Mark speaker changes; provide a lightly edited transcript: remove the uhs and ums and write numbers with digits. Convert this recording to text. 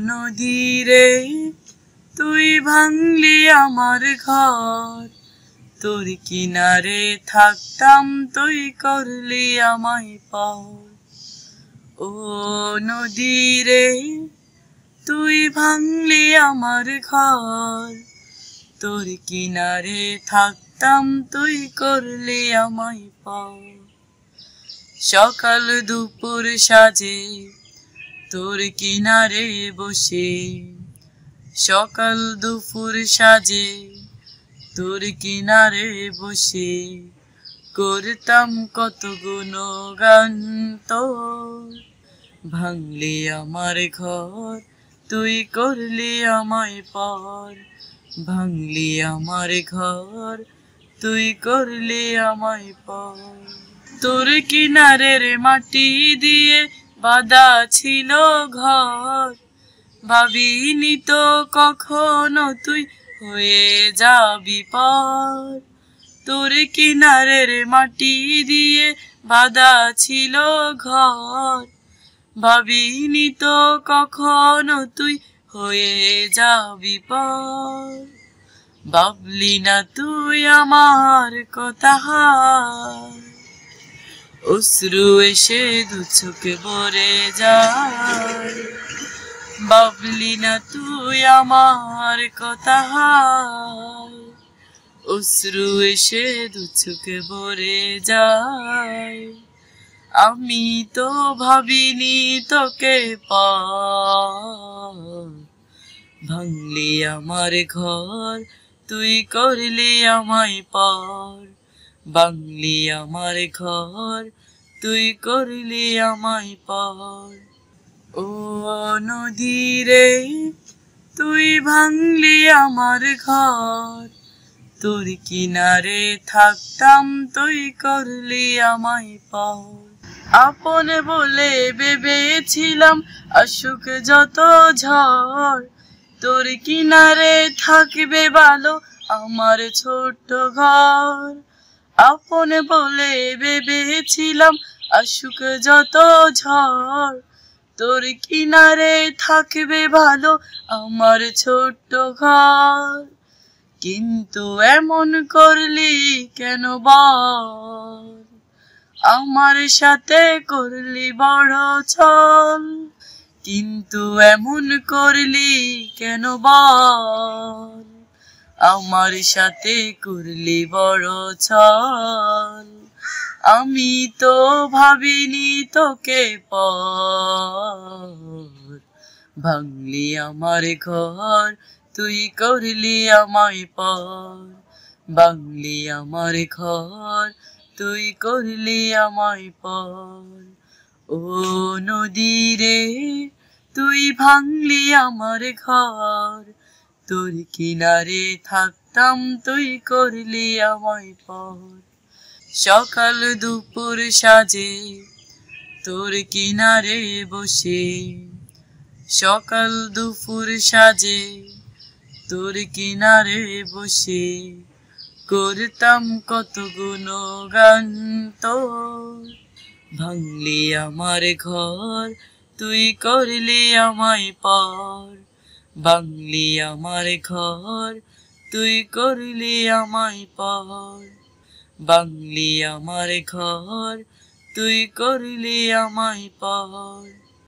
Speaker 1: নদী রে তুই ভাঙলি আমার ঘর, তোর কিনারে থাকতাম তুই করলি আমায় পর। ও নদী রে তুই ভাঙলি আমার ঘর, তোর কিনারে থাকতাম তুই করলি আমায় পর। সকাল দুপুর সাজে তোর কিনারে বসে, সকাল দুপুর সাজে তোর কিনারে বসে, করতাম কত গুণগান তোর। ভাঙলি আমার ঘর তুই করলি আমায় পর, ভাঙলি আমার ঘর তুই করলি আমায় পর। তোর কিনারের মাটি দিয়ে বাঁধা ছিল ঘর, ভাবিনি তো কখনো তুই হয়ে যাবি পর। তোর কিনারের মাটি দিয়ে বাঁধা ছিল ঘর, ভাবিনি তো কখনো তুই হয়ে যাবি পর। ভাবলি না তুই আমার কথা, অশ্রু এসে দু চোখে ভরে যায়। ভাবলি না তুই আমার কথা, অশ্রু এসে দু চোখে ভরে যায়। আমি তো ভাবিনি তোকে পার, ভাঙলি আমার ঘর তুই করলি আমায় পর, ভাঙলি আমার ঘর তুই করলি আমায় পর। ও নদী রে তুই ভাঙলি আমার ঘর, তোর কিনারে থাকতাম তুই করলি আমায় পর। আপন বলে ভেবেছিলাম আসুক যত ঝড়, তোর কিনারে থাকবে ভালো আমার ছোট্ট ঘর। আপন বলে ভেবেছিলাম আসুক যত ঝড়, তোর কিনারে থাকবে ভালো আমার ছোট্ট ঘর। কিন্তু এমন করলি কেন বল, আমার সাথে করলি বড় ছল। কিন্তু এমন করলি কেন বল, আমার সাথে করলি বড় ছল। আমি তো ভাবিনি তোকে পর, ভাঙলি আমার ঘর তুই করলি আমায় পর, ভাঙলি আমার ঘর তুই করলি আমায় পর। ও নদী রে তুই ভাঙলি আমার ঘর, তোর কিনারে থাকতাম তুই করলি আমায় পর। সকাল দুপুর সাজে তোর কিনারে বসে, সকাল দুপুর সাজে তোর কিনারে বসে, করতাম কত গুণগান তোর। ভাঙলি আমার ঘর তুই করলি আমায় পর, ভাঙলি আমার ঘর তুই করলি আমায় পর, ভাঙলি আমার ঘর তুই করলি আমায় পর।